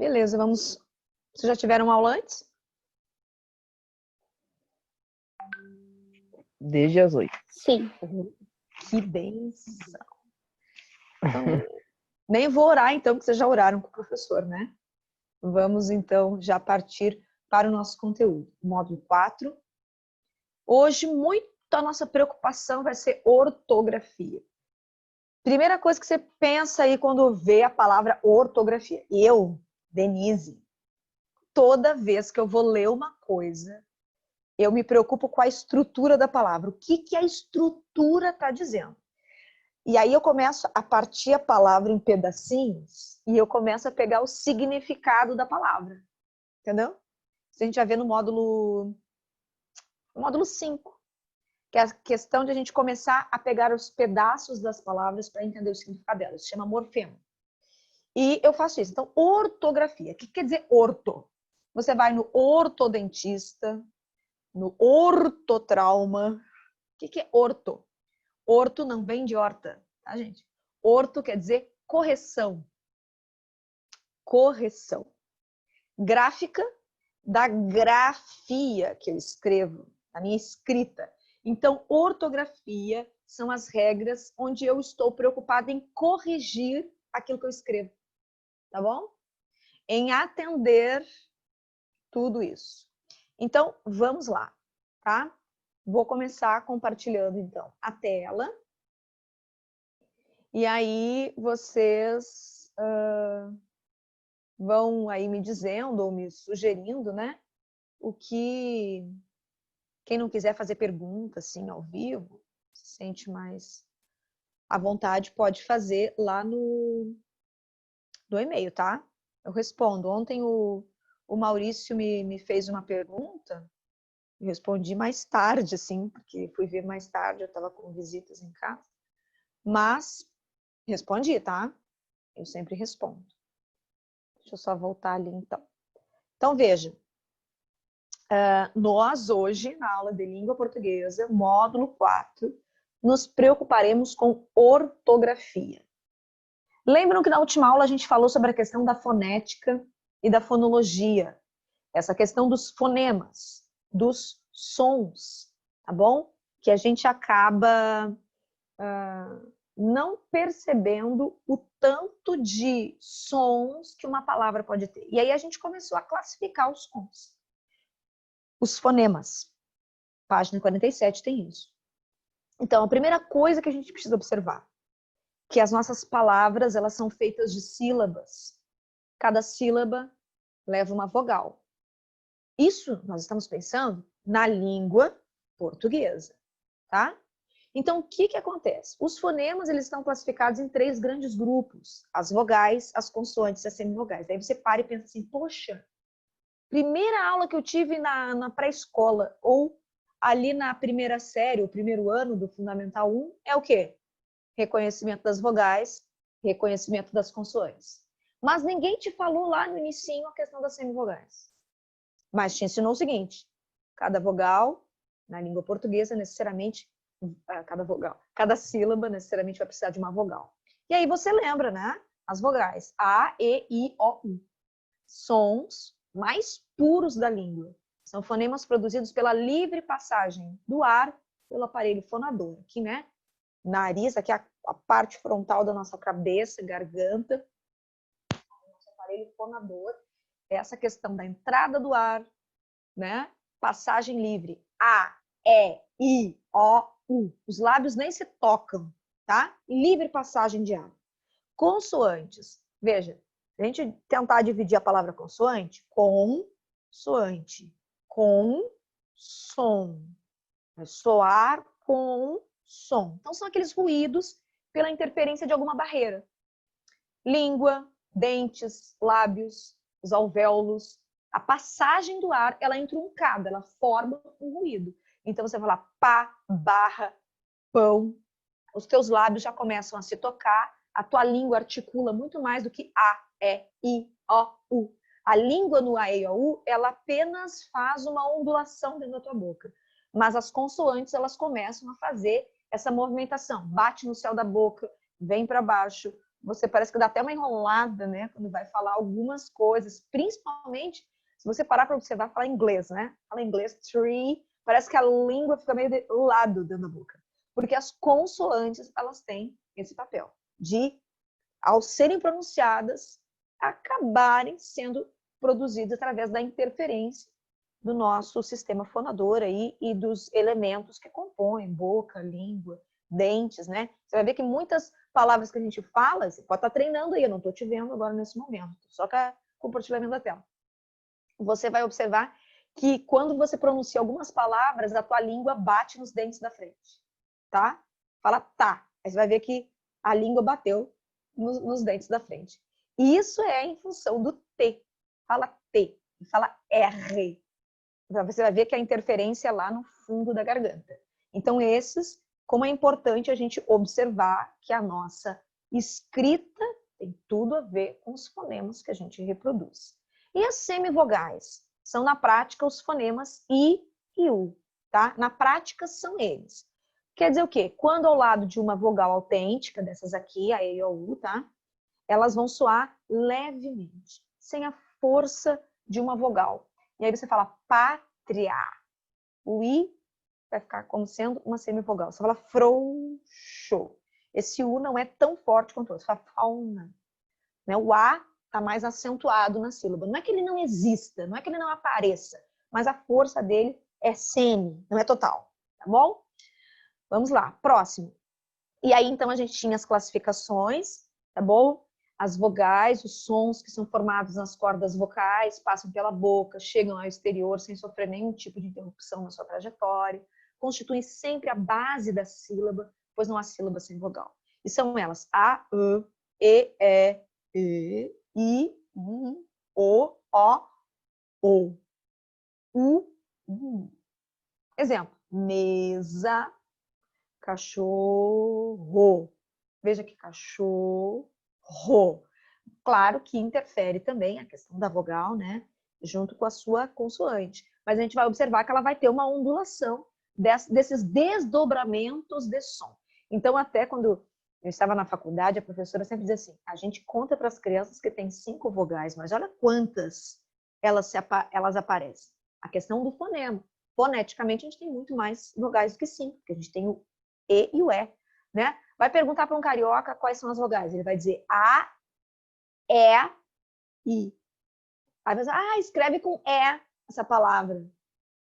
Beleza, vamos... Vocês já tiveram aula antes? Desde as 8. Sim. Que benção. Então, nem vou orar, então, porque vocês já oraram com o professor, né? Vamos, então, já partir para o nosso conteúdo. Módulo 4. Hoje, muito a nossa preocupação vai ser ortografia. Primeira coisa que você pensa aí quando vê a palavra ortografia. Eu, Denise, toda vez que eu vou ler uma coisa, eu me preocupo com a estrutura da palavra. O que a estrutura está dizendo? E aí eu começo a partir a palavra em pedacinhos e eu começo a pegar o significado da palavra. Entendeu? Isso a gente já vê no módulo 5, que é a questão de a gente começar a pegar os pedaços das palavras para entender o significado delas. Isso chama morfema. E eu faço isso. Então, ortografia. O que quer dizer orto? Você vai no ortodentista, no ortotrauma. O que é orto? Orto não vem de horta, tá, gente? Orto quer dizer correção. Correção. Gráfica, da grafia que eu escrevo, a minha escrita. Então, ortografia são as regras onde eu estou preocupada em corrigir aquilo que eu escrevo. Tá bom? Em atender tudo isso. Então, vamos lá, tá? Vou começar compartilhando, então, a tela. E aí, vocês vão aí me dizendo ou me sugerindo, né? O que... Quem não quiser fazer pergunta, assim, ao vivo, se sente mais à vontade, pode fazer lá no e-mail, tá? Eu respondo. Ontem o Maurício me fez uma pergunta, eu respondi mais tarde, assim, porque fui ver mais tarde, eu estava com visitas em casa. Mas respondi, tá? Eu sempre respondo. Deixa eu só voltar ali, então. Então, veja. Nós, hoje, na aula de língua portuguesa, módulo 4, nos preocuparemos com ortografia. Lembram que na última aula a gente falou sobre a questão da fonética e da fonologia. Essa questão dos fonemas, dos sons, tá bom? Que a gente acaba não percebendo o tanto de sons que uma palavra pode ter. E aí a gente começou a classificar os sons. Os fonemas. Página 47 tem isso. Então, a primeira coisa que a gente precisa observar, que as nossas palavras, elas são feitas de sílabas. Cada sílaba leva uma vogal. Isso nós estamos pensando na língua portuguesa, tá? Então, o que acontece? Os fonemas, eles estão classificados em 3 grandes grupos. As vogais, as consoantes e as semivogais. Daí você para e pensa assim, poxa, primeira aula que eu tive na pré-escola ou ali na primeira série, o primeiro ano do Fundamental 1, é o quê? Reconhecimento das vogais, reconhecimento das consoantes. Mas ninguém te falou lá no inicinho a questão das semivogais. Mas te ensinou o seguinte, cada vogal, na língua portuguesa, necessariamente, cada sílaba necessariamente vai precisar de uma vogal. E aí você lembra, né? As vogais, A, E, I, O, U. Sons mais puros da língua. São fonemas produzidos pela livre passagem do ar pelo aparelho fonador. Aqui, né? Nariz, aqui a parte frontal da nossa cabeça, garganta. Nosso aparelho fonador. Essa questão da entrada do ar, né? Passagem livre. A, E, I, O, U. Os lábios nem se tocam, tá? Livre passagem de ar. Consoantes. Veja, se a gente tentar dividir a palavra consoante, consoante, com som. Soar com som. Então, são aqueles ruídos pela interferência de alguma barreira. Língua, dentes, lábios, os alvéolos. A passagem do ar, ela é entroncada, ela forma um ruído. Então, você vai falar pá, barra, pão. Os teus lábios já começam a se tocar. A tua língua articula muito mais do que A, E, I, O, U. A língua no A, E, O, U, ela apenas faz uma ondulação dentro da tua boca. Mas as consoantes, elas começam a fazer essa movimentação. Bate no céu da boca, vem para baixo, você parece que dá até uma enrolada, né? Quando vai falar algumas coisas, principalmente se você parar para observar, falar inglês, né? Fala inglês, tree, parece que a língua fica meio de lado dentro da boca. Porque as consoantes, elas têm esse papel de, ao serem pronunciadas, acabarem sendo produzidas através da interferência do nosso sistema fonador aí e dos elementos que compõem boca, língua, dentes, né? Você vai ver que muitas palavras que a gente fala, você pode estar treinando aí, eu não estou te vendo agora nesse momento, só com o compartilhamento da tela. Você vai observar que quando você pronuncia algumas palavras, a tua língua bate nos dentes da frente, tá? Fala tá, aí você vai ver que a língua bateu nos dentes da frente. E isso é em função do T. Fala T, fala R. Você vai ver que a interferência é lá no fundo da garganta. Então, esses, como é importante a gente observar que a nossa escrita tem tudo a ver com os fonemas que a gente reproduz. E as semivogais? São, na prática, os fonemas I e U, tá? Na prática, são eles. Quer dizer o quê? Quando ao lado de uma vogal autêntica, dessas aqui, a E e a U, tá? Elas vão soar levemente, sem a força de uma vogal. E aí você fala pátria. O I vai ficar como sendo uma semivogal. Você fala frouxo. Esse U não é tão forte quanto o outro. Você fala fauna. Né? O A está mais acentuado na sílaba. Não é que ele não exista, não é que ele não apareça, mas a força dele é semi, não é total. Tá bom? Vamos lá, próximo. E aí, então, a gente tinha as classificações, tá bom? As vogais, os sons que são formados nas cordas vocais, passam pela boca, chegam ao exterior sem sofrer nenhum tipo de interrupção na sua trajetória, constituem sempre a base da sílaba, pois não há sílaba sem vogal. E são elas A, E, I, O, U. Exemplo, mesa, cachorro. Veja que cachorro. Claro que interfere também a questão da vogal, né? Junto com a sua consoante. Mas a gente vai observar que ela vai ter uma ondulação desses desdobramentos de som. Então, até quando eu estava na faculdade, a professora sempre dizia assim, a gente conta para as crianças que tem 5 vogais, mas olha quantas elas aparecem. A questão do fonema. Foneticamente, a gente tem muito mais vogais do que 5, porque a gente tem o E e o E, né? Vai perguntar para um carioca quais são as vogais. Ele vai dizer A, E, I. Aí você, escreve com E essa palavra.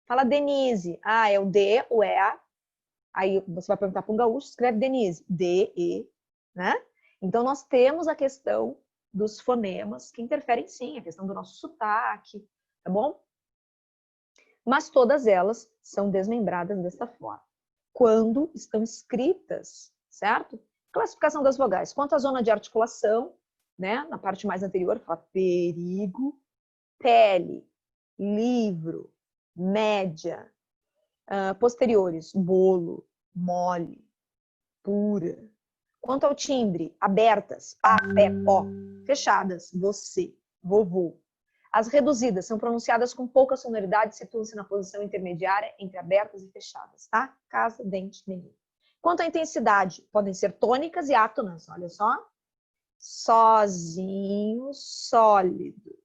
Fala Denise. É o D, o E. Aí você vai perguntar para um gaúcho, escreve Denise. D, E, né? Então, nós temos a questão dos fonemas que interferem sim, a questão do nosso sotaque, tá bom? Mas todas elas são desmembradas desta forma. Quando estão escritas, certo? Classificação das vogais. Quanto à zona de articulação, né? Na parte mais anterior, fala perigo, pele, livro, média. Posteriores, bolo, mole, pura. Quanto ao timbre, abertas, pá, pé, ó. Fechadas, você, vovô. As reduzidas são pronunciadas com pouca sonoridade, situam-se na posição intermediária entre abertas e fechadas, tá? Casa, dente, menino. Quanto à intensidade, podem ser tônicas e átonas, olha só. Sozinho, sólido.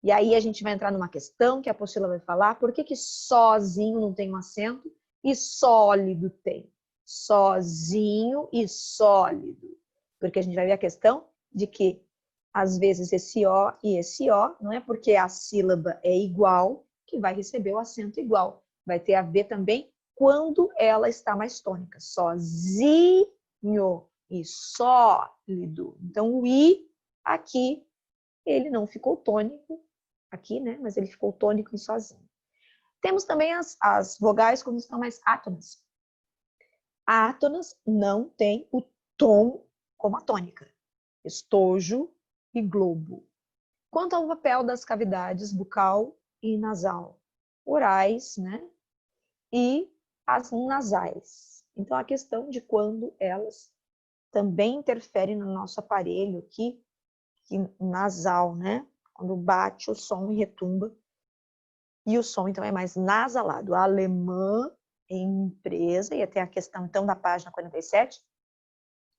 E aí a gente vai entrar numa questão que a apostila vai falar, por que sozinho não tem um acento e sólido tem? Sozinho e sólido. Porque a gente vai ver a questão de que, às vezes, esse O e esse O, não é porque a sílaba é igual que vai receber o acento igual. Vai ter a ver também quando ela está mais tônica. Sozinho e sólido. Então, o I aqui, ele não ficou tônico, aqui, né? Mas ele ficou tônico e sozinho. Temos também as vogais quando estão mais átonas. Átonas não tem o tom como a tônica. Estojo e globo. Quanto ao papel das cavidades bucal e nasal, orais, né? E as nasais. Então, a questão de quando elas também interferem no nosso aparelho aqui, nasal, né? Quando bate o som e retumba. E o som, então, é mais nasalado. A alemã, empresa, e até a questão, então, da página 47,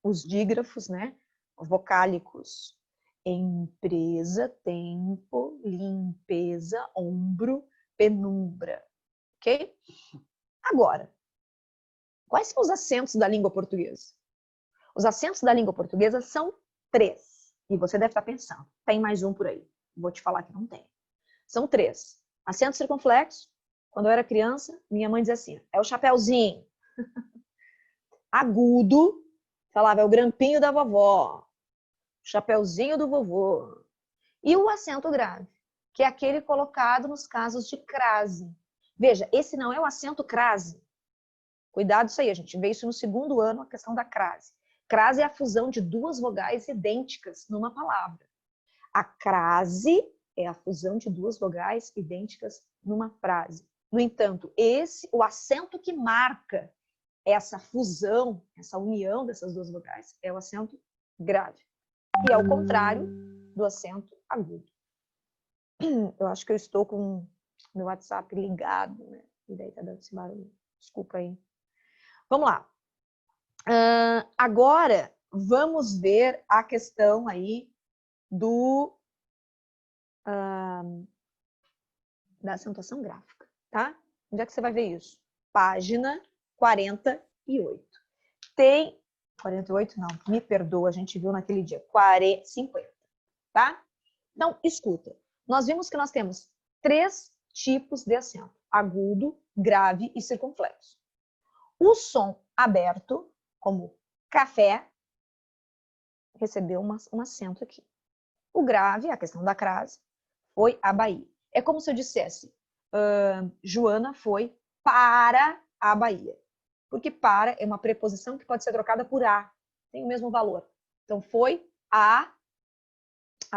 os dígrafos, né? vocálicos. Empresa, tempo, limpeza, ombro, penumbra. Ok? Agora, quais são os acentos da língua portuguesa? Os acentos da língua portuguesa são 3. E você deve estar pensando, tem mais um por aí. Vou te falar que não tem. São 3. Acento circunflexo. Quando eu era criança, minha mãe dizia assim, é o chapéuzinho. Agudo, falava, é o grampinho da vovó. Chapeuzinho do vovô. E o acento grave, que é aquele colocado nos casos de crase. Veja, esse não é o acento crase. Cuidado isso aí, a gente vê isso no segundo ano, a questão da crase. Crase é a fusão de 2 vogais idênticas numa palavra. A crase é a fusão de 2 vogais idênticas numa frase. No entanto, o acento que marca essa fusão, essa união dessas 2 vogais, é o acento grave. E é o contrário do acento agudo. Eu acho que eu estou com meu WhatsApp ligado, né? E daí tá dando esse barulho. Desculpa aí. Vamos lá. Agora, vamos ver a questão aí da acentuação gráfica, tá? Onde é que você vai ver isso? Página 48. Tem 48 não, me perdoa, a gente viu naquele dia, 50, tá? Então, escuta. Nós vimos que nós temos 3 tipos de acento: agudo, grave e circunflexo. O som aberto, como café, recebeu um acento aqui. O grave, a questão da crase, foi a Bahia. É como se eu dissesse, Joana foi para a Bahia. Porque para é uma preposição que pode ser trocada por a. Tem o mesmo valor. Então, foi a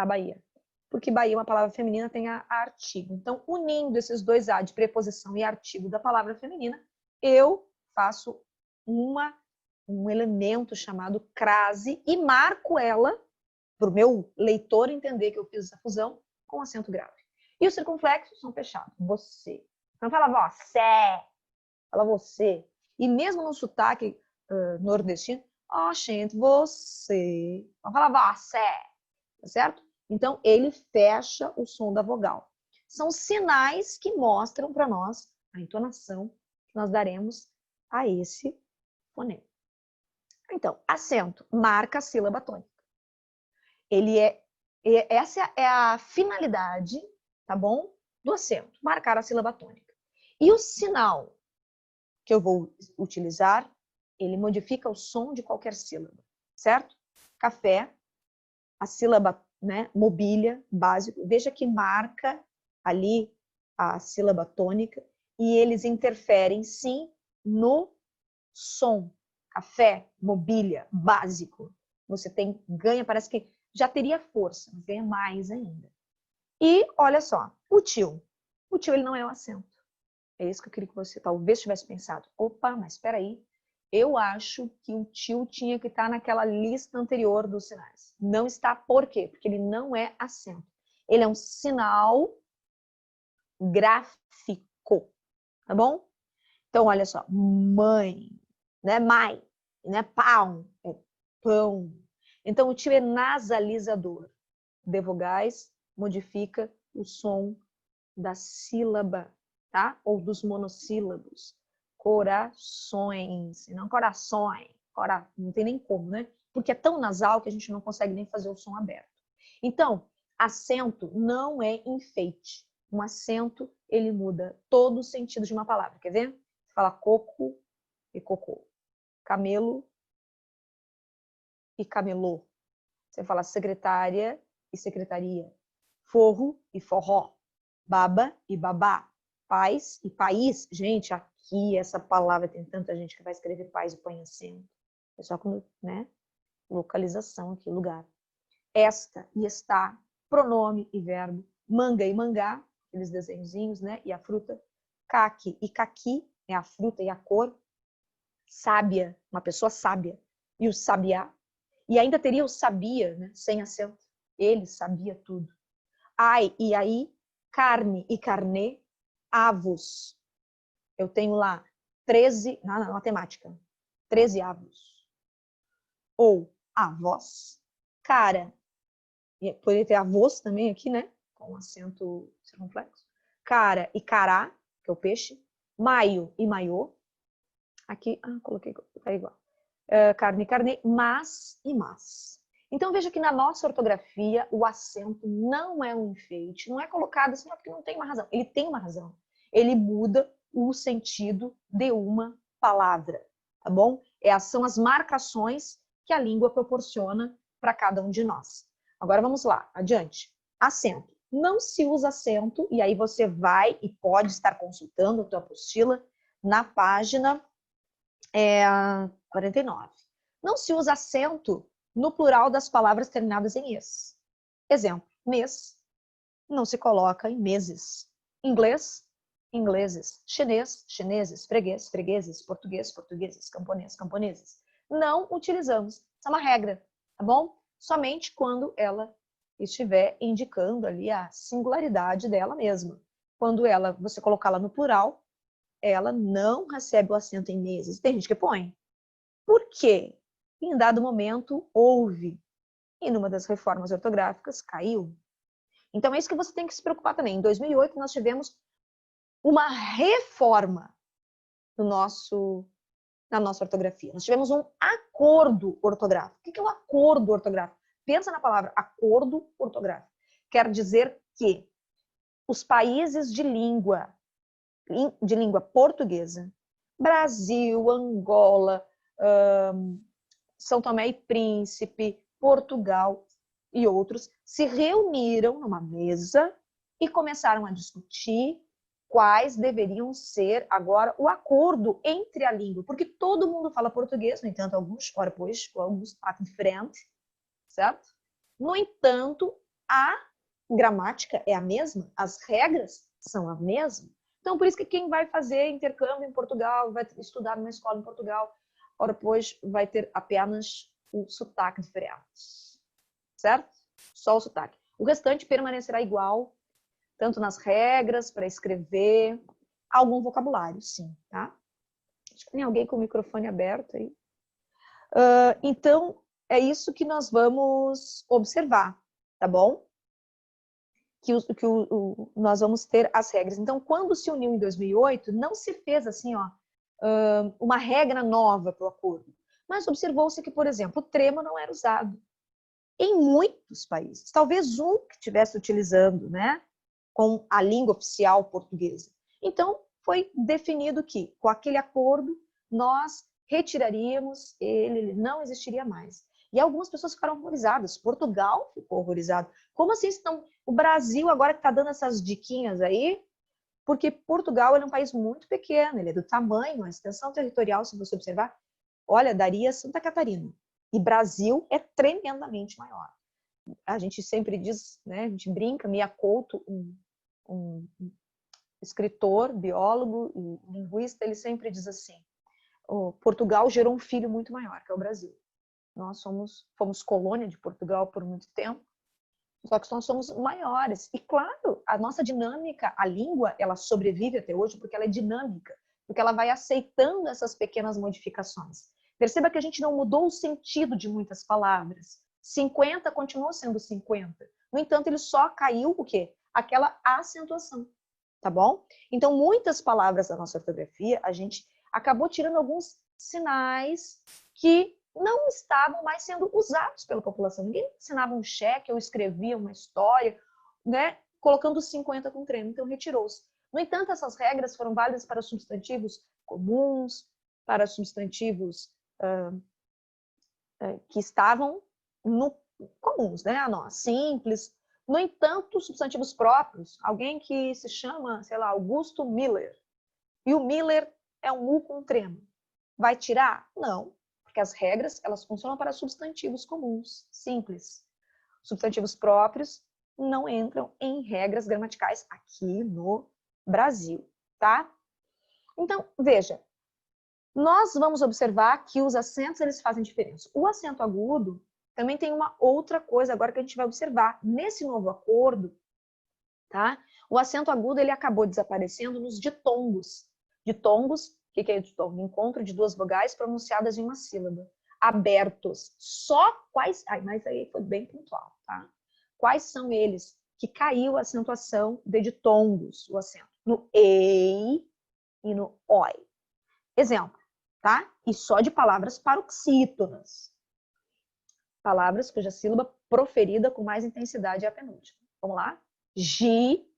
Bahia. Porque Bahia é uma palavra feminina, tem a artigo. Então, unindo esses 2 A de preposição e artigo da palavra feminina, eu faço um elemento chamado crase e marco ela, para o meu leitor entender que eu fiz essa fusão, com acento grave. E os circunflexos são fechados. Você. Não fala você, fala você. E mesmo no sotaque nordestino, gente, você. Não fala você, tá certo? Então, ele fecha o som da vogal. São sinais que mostram para nós a entonação que nós daremos a esse fonema. Então, acento marca a sílaba tônica. Essa é a finalidade, tá bom? Do acento, marcar a sílaba tônica. E o sinal que eu vou utilizar, ele modifica o som de qualquer sílaba, certo? Café, a sílaba, né, mobília, básico, veja que marca ali a sílaba tônica e eles interferem, sim, no som. Café, mobília, básico. Você ganha, parece que já teria força, mas ganha mais ainda. E, olha só, o tio. O tio, ele não é o acento. É isso que eu queria que você talvez tivesse pensado. Opa, mas espera aí. Eu acho que o tio tinha que estar naquela lista anterior dos sinais. Não está por quê? Porque ele não é acento. Ele é um sinal gráfico, tá bom? Então, olha só. Mãe, né? Mãe, né? Pão, é pão. Então, o tio é nasalizador de vogais, modifica o som da sílaba, tá? Ou dos monossílabos. Corações, e não corações. Não tem nem como, né? Porque é tão nasal que a gente não consegue nem fazer o som aberto. Então, acento não é enfeite. Um acento, ele muda todo o sentido de uma palavra. Quer ver? Você fala coco e cocô. Camelo e camelô. Você fala secretária e secretaria. Forro e forró. Baba e babá. Paz e país. Gente, aqui essa palavra tem tanta gente que vai escrever paz e põe acento. É só quando, né? Localização aqui, lugar. Esta e está, pronome e verbo. Manga e mangá, aqueles desenhozinhos, né? E a fruta. Caqui e caqui, é a fruta e a cor. Sábia, uma pessoa sábia. E o sabiá. E ainda teria o sabia, né? Sem acento. Ele sabia tudo. Ai e aí, carne e carnê, avos. Eu tenho lá 13, na matemática, 13 avos. Ou avós, cara, e poderia ter avós também aqui, né? Com acento circunflexo. Cara e cará, que é o peixe. Maio e maiô. Aqui, coloquei, tá igual. Carne e carne, mas e mas. Então veja que na nossa ortografia o acento não é um enfeite, não é colocado assim porque não tem uma razão. Ele tem uma razão. Ele muda o sentido de uma palavra, tá bom? São as marcações que a língua proporciona para cada um de nós. Agora vamos lá, adiante. Acento. Não se usa acento, e aí você vai e pode estar consultando a tua apostila na página 49. Não se usa acento no plural das palavras terminadas em es. Exemplo, mês não se coloca em meses. Inglês, ingleses. Chinês, chineses. Freguês, fregueses. Português, portugueses. Camponês, camponeses. Não utilizamos. Isso é uma regra, tá bom? Somente quando ela estiver indicando ali a singularidade dela mesma. Quando você colocá-la no plural, ela não recebe o acento em meses. Tem gente que põe. Por quê? Em dado momento, houve. E numa das reformas ortográficas, caiu. Então, é isso que você tem que se preocupar também. Em 2008, nós tivemos uma reforma na nossa ortografia. Nós tivemos um acordo ortográfico. O que é um acordo ortográfico? Pensa na palavra acordo ortográfico. Quer dizer que os países de língua portuguesa, Brasil, Angola, São Tomé e Príncipe, Portugal e outros, se reuniram numa mesa e começaram a discutir quais deveriam ser agora o acordo entre a língua, porque todo mundo fala português, no entanto, alguns falam diferente, certo? No entanto, a gramática é a mesma, as regras são as mesmas. Então, por isso que quem vai fazer intercâmbio em Portugal, vai estudar numa escola em Portugal, ora, pois, vai ter apenas o sotaque diferente, certo? Só o sotaque. O restante permanecerá igual, tanto nas regras, para escrever, algum vocabulário, sim, tá? Acho que tem alguém com o microfone aberto aí. Então, é isso que nós vamos observar, tá bom? Nós vamos ter as regras. Então, quando se uniu em 2008, não se fez assim, uma regra nova para o acordo. Mas observou-se que, por exemplo, o trema não era usado em muitos países. Talvez um que estivesse utilizando, né, com a língua oficial portuguesa. Então, foi definido que, com aquele acordo, nós retiraríamos ele não existiria mais. E algumas pessoas ficaram horrorizadas. Portugal ficou horrorizado. Como assim? Então, o Brasil agora que está dando essas diquinhas aí, porque Portugal é um país muito pequeno, ele é do tamanho, a extensão territorial, se você observar, olha, daria Santa Catarina. E Brasil é tremendamente maior. A gente sempre diz, né, a gente brinca, Mia Couto, um escritor, biólogo e linguista, ele sempre diz assim, Portugal gerou um filho muito maior, que é o Brasil. Nós fomos colônia de Portugal por muito tempo, só que nós somos maiores. E claro, a nossa dinâmica, a língua, ela sobrevive até hoje porque ela é dinâmica, porque ela vai aceitando essas pequenas modificações. Perceba que a gente não mudou o sentido de muitas palavras. 50 continuou sendo 50. No entanto, ele só caiu o quê? Aquela acentuação, tá bom? Então, muitas palavras da nossa ortografia, a gente acabou tirando alguns sinais que não estavam mais sendo usados pela população. Ninguém assinava um cheque ou escrevia uma história, né, colocando 50 com trema, então retirou-se. No entanto, essas regras foram válidas para substantivos comuns, para substantivos que estavam comuns, né, simples. No entanto, substantivos próprios, alguém que se chama, sei lá, Augusto Miller, e o Miller é um U com trema, vai tirar? Não. Porque as regras, elas funcionam para substantivos comuns, simples. Substantivos próprios não entram em regras gramaticais aqui no Brasil, tá? Então, veja, nós vamos observar que os acentos, eles fazem diferença. O acento agudo também tem uma outra coisa agora que a gente vai observar. Nesse novo acordo, tá? O acento agudo, ele acabou desaparecendo nos ditongos. Ditongos, o que é ditongo? Encontro de duas vogais pronunciadas em uma sílaba. abertos. Só quais... Ai, mas aí foi bem pontual, tá? Quais são eles que caiu a acentuação de ditongos, o acento? No EI e no OI. Exemplo, tá? E só de palavras paroxítonas. Palavras cuja sílaba proferida com mais intensidade é a penúltima. Vamos lá? Jiboia.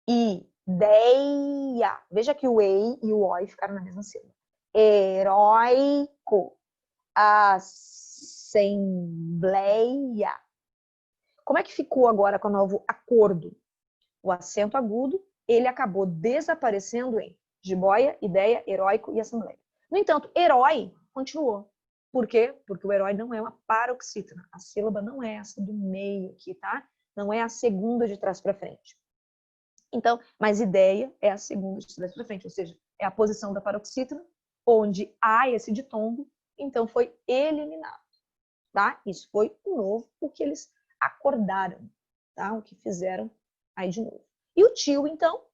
Ideia. Veja que o EI e o OI ficaram na mesma sílaba. Heróico. Assembleia. Como é que ficou agora com o novo acordo? O acento agudo, ele acabou desaparecendo em jiboia, ideia, heróico e assembleia. No entanto, herói continuou. Por quê? Porque o herói não é uma paroxítona. A sílaba não é essa do meio aqui, tá? Não é a segunda de trás para frente. Então, mas ideia é a segunda de trás para frente, ou seja, é a posição da paroxítona, onde há esse ditongo, então foi eliminado, tá? Isso foi o novo, o que eles acordaram, tá? O que fizeram aí de novo. E o tio, então,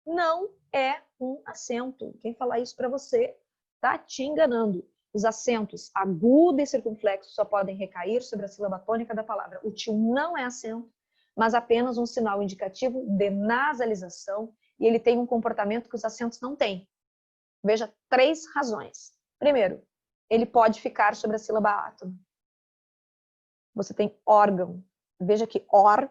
não é um acento. Quem falar isso para você tá te enganando. Os acentos agudo e circunflexo só podem recair sobre a sílaba tônica da palavra. O tio não é acento, mas apenas um sinal indicativo de nasalização, e ele tem um comportamento que os acentos não têm. Veja 3 razões. Primeiro, ele pode ficar sobre a sílaba átomo. Você tem órgão. Veja que or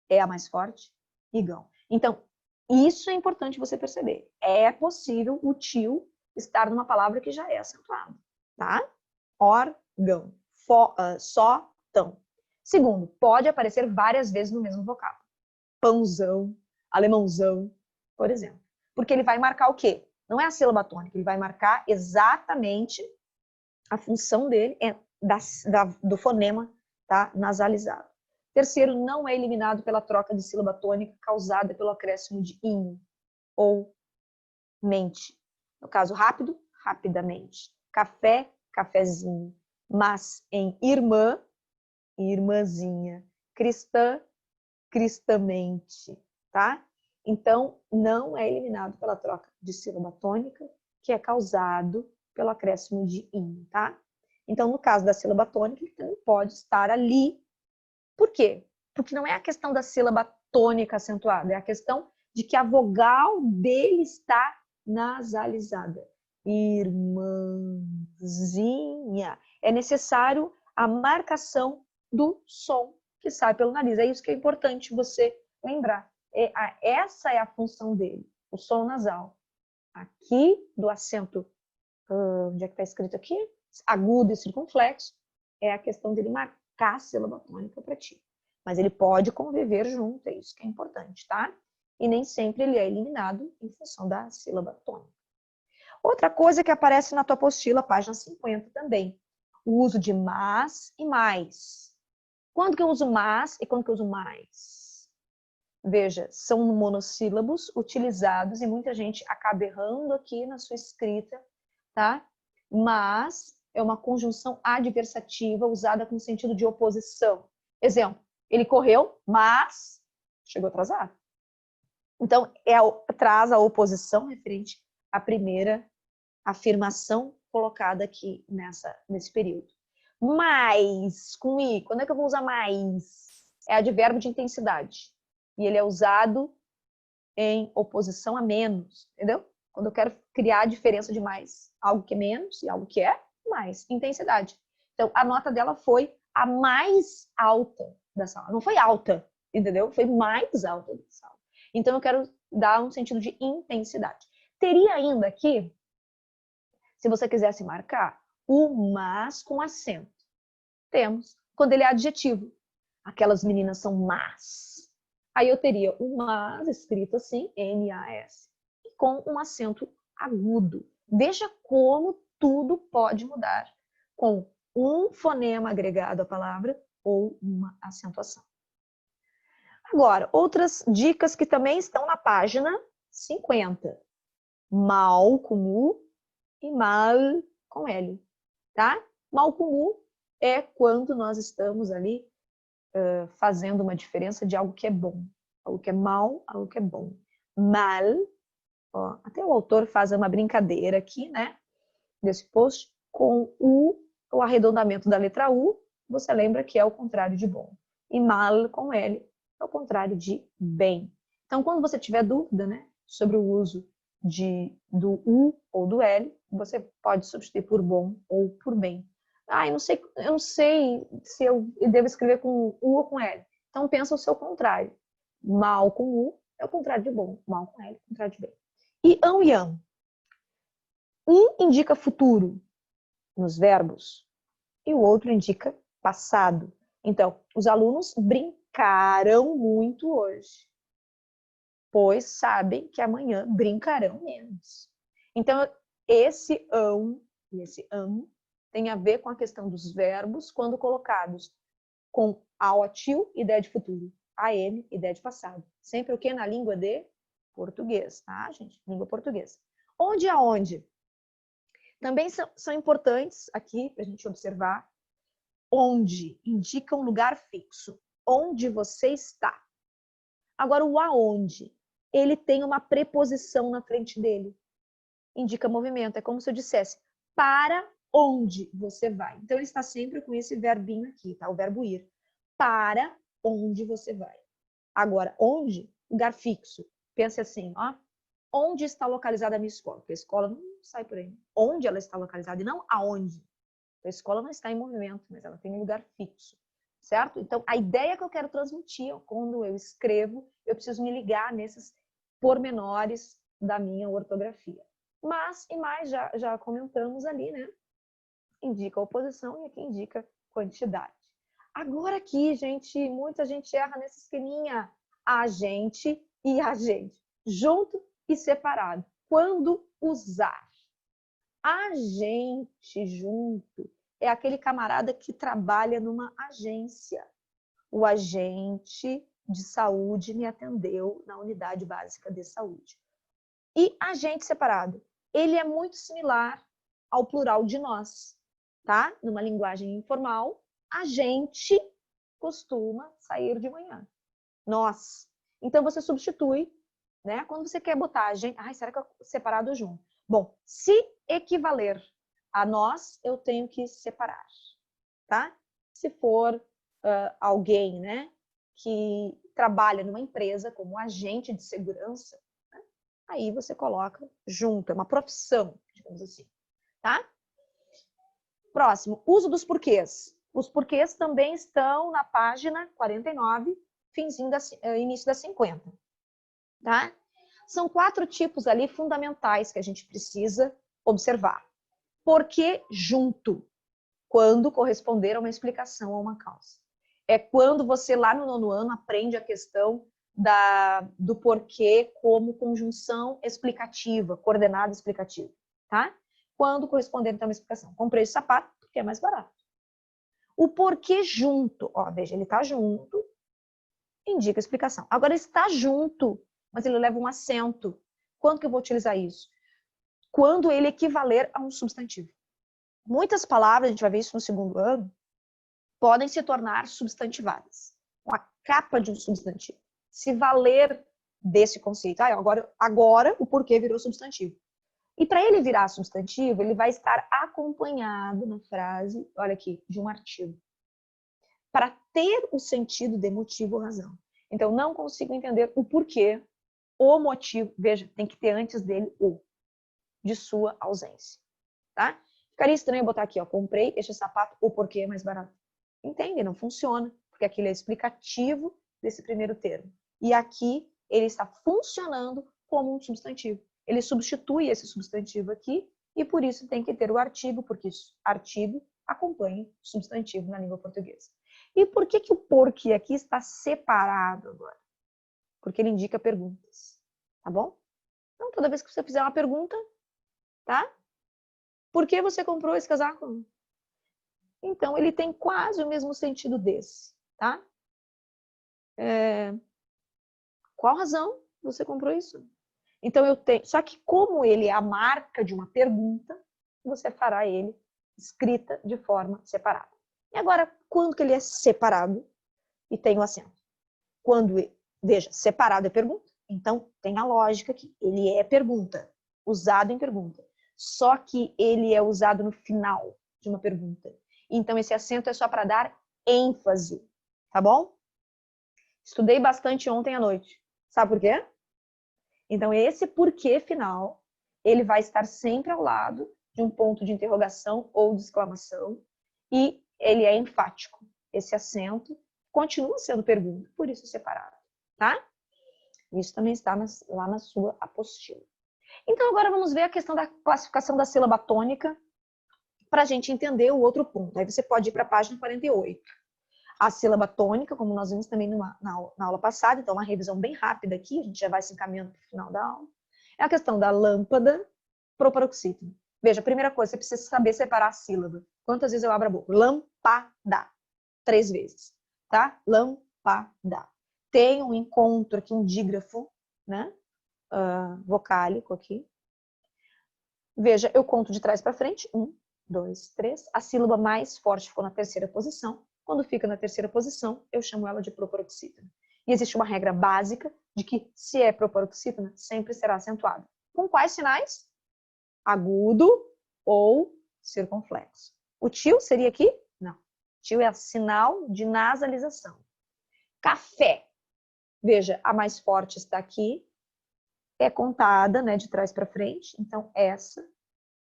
é a mais forte e gão. Então, isso é importante você perceber. É possível o tio estar numa palavra que já é acentuada, tá? Órgão, só, tão. Segundo, pode aparecer várias vezes no mesmo vocábulo. Pãozão, alemãozão, por exemplo. Porque ele vai marcar o quê? Não é a sílaba tônica, ele vai marcar exatamente a função dele, do fonema, tá? Nasalizado. Terceiro, não é eliminado pela troca de sílaba tônica causada pelo acréscimo de in ou mente. No caso, rápido, rapidamente. Café, cafezinho. Mas em irmã, irmãzinha. Cristã, cristamente, tá? Então, não é eliminado pela troca de sílaba tônica, que é causado pelo acréscimo de in, tá? Então, no caso da sílaba tônica, ele também pode estar ali. Por quê? Porque não é a questão da sílaba tônica acentuada, é a questão de que a vogal dele está nasalizada. Irmãzinha. É necessário a marcação do som que sai pelo nariz. É isso que é importante você lembrar. Essa é a função dele, o som nasal. Aqui, do acento, onde é que está escrito aqui? Agudo e circunflexo, é a questão dele marcar a sílaba tônica para ti. Mas ele pode conviver junto, é isso que é importante, tá? E nem sempre ele é eliminado em função da sílaba tônica. Outra coisa que aparece na tua apostila, página 50 também, o uso de mas e mais. Quando que eu uso mas e quando que eu uso mais? Veja, são monossílabos utilizados e muita gente acaba errando aqui na sua escrita, tá? Mas é uma conjunção adversativa usada com sentido de oposição. Exemplo, ele correu, mas chegou atrasado. Então, traz a oposição referente à primeira afirmação colocada aqui nesse período. Mais, com i, quando é que eu vou usar mais? É advérbio de intensidade. E ele é usado em oposição a menos, entendeu? Quando eu quero criar a diferença de mais, algo que é menos e algo que é mais, intensidade. Então, a nota dela foi a mais alta da sala. Não foi alta, entendeu? Foi mais alta da sala. Então, eu quero dar um sentido de intensidade. Teria ainda aqui, se você quisesse marcar, o mas com acento. Temos, quando ele é adjetivo. Aquelas meninas são más. Aí eu teria o mas escrito assim, M-A-S, com um acento agudo. Veja como tudo pode mudar com um fonema agregado à palavra ou uma acentuação. Agora, outras dicas que também estão na página 50. Mal com U e mal com L, tá? Mal com U é quando nós estamos ali fazendo uma diferença de algo que é bom. Algo que é mal, algo que é bom. Mal, ó, até o autor faz uma brincadeira aqui, né? desse post com o arredondamento da letra U, você lembra que é o contrário de bom. E mal com L é o contrário de bem. Então, quando você tiver dúvida, né, sobre o uso do U ou do L, você pode substituir por bom ou por bem. Ah, eu não sei se eu devo escrever com U ou com L. Então, pensa o seu contrário. Mal com U é o contrário de bom. Mal com L é o contrário de bem. E ão e am. Um indica futuro nos verbos e o outro indica passado. Então, os alunos brincaram muito hoje, pois sabem que amanhã brincarão menos. Então, esse ão e esse am tem a ver com a questão dos verbos quando colocados com AOTIL, ideia de futuro, AM, ideia de passado. Sempre o que na língua de português, tá, gente? Língua portuguesa. Onde e aonde? Também são importantes aqui para a gente observar. Onde indica um lugar fixo, onde você está. Agora, o aonde, ele tem uma preposição na frente dele. Indica movimento, é como se eu dissesse para onde você vai. Então, ele está sempre com esse verbinho aqui, tá? O verbo ir. Para onde você vai. Agora, onde? Lugar fixo. Pense assim, ó. Onde está localizada a minha escola? Porque a escola não sai por aí. Onde ela está localizada e não aonde. A escola não está em movimento, mas ela tem um lugar fixo, certo? Então, a ideia que eu quero transmitir, quando eu escrevo, eu preciso me ligar nesses pormenores da minha ortografia. Mas, e mais, já comentamos ali, né? Indica oposição e aqui indica quantidade. Agora aqui, gente, muita gente erra nesse esqueminha. Agente e agente. Junto e separado. Quando usar? Agente junto é aquele camarada que trabalha numa agência. O agente de saúde me atendeu na unidade básica de saúde. E agente separado, ele é muito similar ao plural de nós, tá? Numa linguagem informal, a gente costuma sair de manhã. Nós. Então você substitui, né? Quando você quer botar a gente, será que eu separado junto? Bom, se equivaler a nós, eu tenho que separar, tá? Se for alguém, né, que trabalha numa empresa como agente de segurança, né, aí você coloca junto, é uma profissão, digamos assim, tá? Próximo, uso dos porquês. Os porquês também estão na página 49, início da 50, tá? São 4 tipos ali fundamentais que a gente precisa observar. Porquê junto, quando corresponder a uma explicação ou uma causa. É quando você lá no 9º ano aprende a questão do porquê como conjunção explicativa, coordenada explicativa, tá? Quando corresponder então a uma explicação. Comprei esse sapato porque é mais barato. O porquê junto, ó, veja, ele está junto, indica a explicação. Agora está junto, mas ele leva um acento. Quando que eu vou utilizar isso? Quando ele equivaler a um substantivo. Muitas palavras, a gente vai ver isso no 2º ano, podem se tornar substantivadas, com a capa de um substantivo. Se valer desse conceito. Agora o porquê virou substantivo. E para ele virar substantivo, ele vai estar acompanhado na frase, olha aqui, de um artigo. Para ter o sentido de motivo ou razão. Então, não consigo entender o porquê, o motivo, veja, tem que ter antes dele o, de sua ausência, tá? Ficaria estranho botar aqui, ó, comprei este sapato, o porquê é mais barato. Entende? Não funciona, porque aquilo é explicativo desse primeiro termo. E aqui ele está funcionando como um substantivo. Ele substitui esse substantivo aqui e por isso tem que ter o artigo, porque artigo acompanha o substantivo na língua portuguesa. E por que o porquê aqui está separado agora? Porque ele indica perguntas, tá bom? Então, toda vez que você fizer uma pergunta, tá? Por que você comprou esse casaco? Então, ele tem quase o mesmo sentido desse, tá? Qual razão você comprou isso? Então, eu tenho... Só que como ele é a marca de uma pergunta, você fará ele escrita de forma separada. E agora, quando que ele é separado e tem o acento? Quando, veja, separado é pergunta, então tem a lógica aqui. Ele é pergunta, usado em pergunta. só que ele é usado no final de uma pergunta. Então, esse acento é só para dar ênfase, tá bom? Estudei bastante ontem à noite. Sabe por quê? Então, esse porquê final, ele vai estar sempre ao lado de um ponto de interrogação ou de exclamação, e ele é enfático. Esse acento continua sendo pergunta, por isso separado, tá? Isso também está lá na sua apostila. Então, agora vamos ver a questão da classificação da sílaba tônica, para a gente entender o outro ponto. Aí você pode ir para a página 48. A sílaba tônica, como nós vimos também na aula passada, então uma revisão bem rápida aqui, a gente já vai se encaminhando para o final da aula, é a questão da lâmpada proparoxítona. Veja, a primeira coisa, você precisa saber separar a sílaba. Quantas vezes eu abro a boca? Lâmpada. 3 vezes, tá? Lâmpada. Tem um encontro aqui, um dígrafo, né? Vocálico aqui. Veja, eu conto de trás para frente. 1, 2, 3. A sílaba mais forte ficou na terceira posição. Quando fica na terceira posição, eu chamo ela de proparoxítona. E existe uma regra básica de que, se é proparoxítona, sempre será acentuada. Com quais sinais? Agudo ou circunflexo. O tio seria aqui? Não. Tio é sinal de nasalização. Café. Veja, a mais forte está aqui. É contada, né, de trás para frente. Então, essa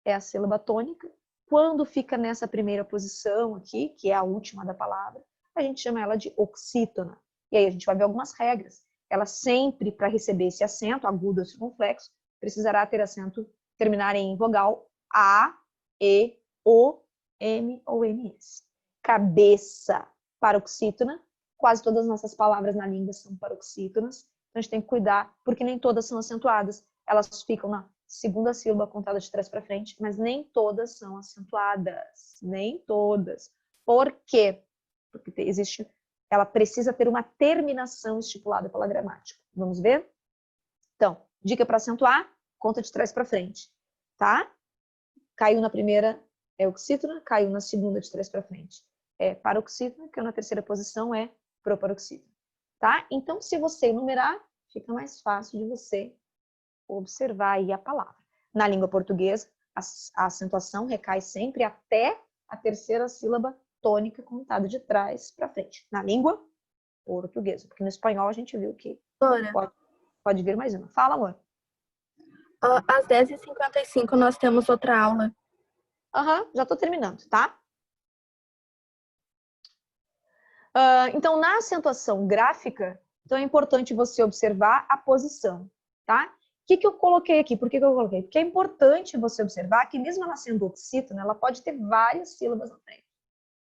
é a sílaba tônica. Quando fica nessa primeira posição aqui, que é a última da palavra, a gente chama ela de oxítona. E aí a gente vai ver algumas regras. Ela sempre, para receber esse acento, agudo ou circunflexo, precisará ter acento, terminar em vogal A, E, O, M ou MS. Cabeça, paroxítona. Quase todas as nossas palavras na língua são paroxítonas. Então a gente tem que cuidar, porque nem todas são acentuadas. Elas ficam na segunda sílaba contada de trás para frente, mas nem todas são acentuadas. Nem todas. Por quê? Porque ela precisa ter uma terminação estipulada pela gramática. Vamos ver? Então, dica para acentuar, conta de trás para frente, tá? Caiu na primeira é oxítona, caiu na segunda de trás para frente é paroxítona, caiu na terceira posição é proparoxítona, tá? Então, se você enumerar, fica mais fácil de você observar aí a palavra. Na língua portuguesa, a acentuação recai sempre até a terceira sílaba tônica contada de trás para frente. Na língua portuguesa, porque no espanhol a gente viu que pode vir mais uma. Fala, amor. Às 10h55 nós temos outra aula. Já estou terminando, tá? Então, na acentuação gráfica, então é importante você observar a posição, tá? O que eu coloquei aqui? Por que eu coloquei? Porque é importante você observar que, mesmo ela sendo oxítona, ela pode ter várias sílabas na frente.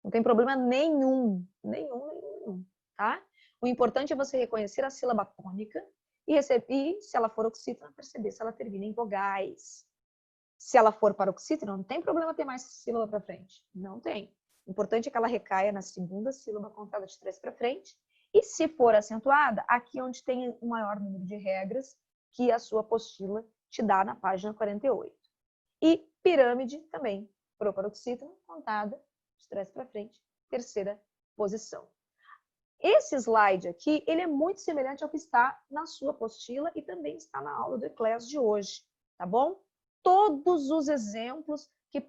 Não tem problema nenhum, tá? O importante é você reconhecer a sílaba tônica e se ela for oxítona, perceber se ela termina em vogais. Se ela for paroxítona, não tem problema ter mais sílaba para frente. Não tem. O importante é que ela recaia na segunda sílaba contada de trás para frente. E se for acentuada, aqui onde tem o maior número de regras que a sua apostila te dá na página 48. E pirâmide também, proparoxítona, contada de trás para frente, terceira posição. Esse slide aqui, ele é muito semelhante ao que está na sua apostila e também está na aula do Eclés de hoje, tá bom? Todos os exemplos que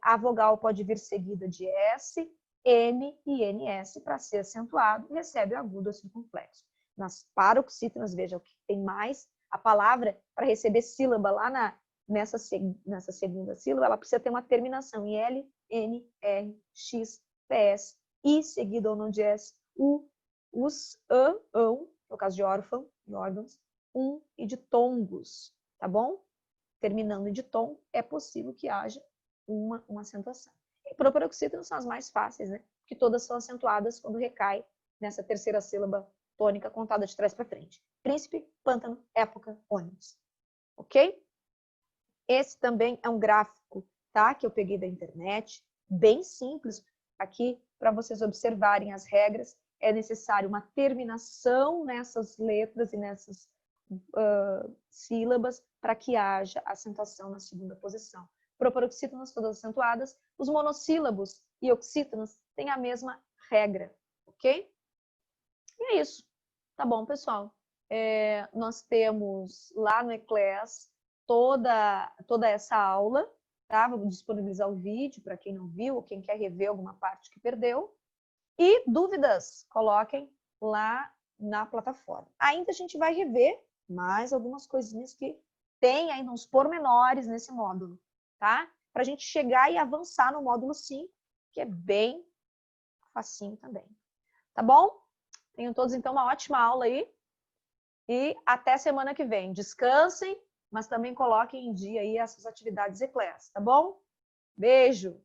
a vogal pode vir seguida de S, M e NS para ser acentuado, recebe o agudo ou circunflexo. Nas paroxítonas, veja o que tem mais, a palavra para receber sílaba lá nessa segunda sílaba, ela precisa ter uma terminação em L, N, R, X, PS, I seguido ou não de S, U, US, ão, no caso de órfão, de órgãos, e de tongos, tá bom? Terminando de tom, é possível que haja uma acentuação. E proparoxítonas são as mais fáceis, né? Porque todas são acentuadas quando recai nessa terceira sílaba tônica contada de trás para frente. Príncipe, pântano, época, ônibus. Ok? Esse também é um gráfico, tá? Que eu peguei da internet, bem simples, aqui para vocês observarem as regras. É necessário uma terminação nessas letras e nessas sílabas para que haja acentuação na segunda posição. Proparoxítonas todas acentuadas, os monossílabos e oxítonas têm a mesma regra, ok? E é isso, tá bom, pessoal? Nós temos lá no Eclés toda essa aula, tá? Vamos disponibilizar o vídeo para quem não viu ou quem quer rever alguma parte que perdeu. E dúvidas, coloquem lá na plataforma. Ainda a gente vai rever mais algumas coisinhas que tem ainda uns pormenores nesse módulo, tá? Para a gente chegar e avançar no módulo 5, que é bem facinho também. Tá bom? Tenham todos, então, uma ótima aula aí. E até semana que vem. Descansem, mas também coloquem em dia aí essas atividades ECLES, tá bom? Beijo!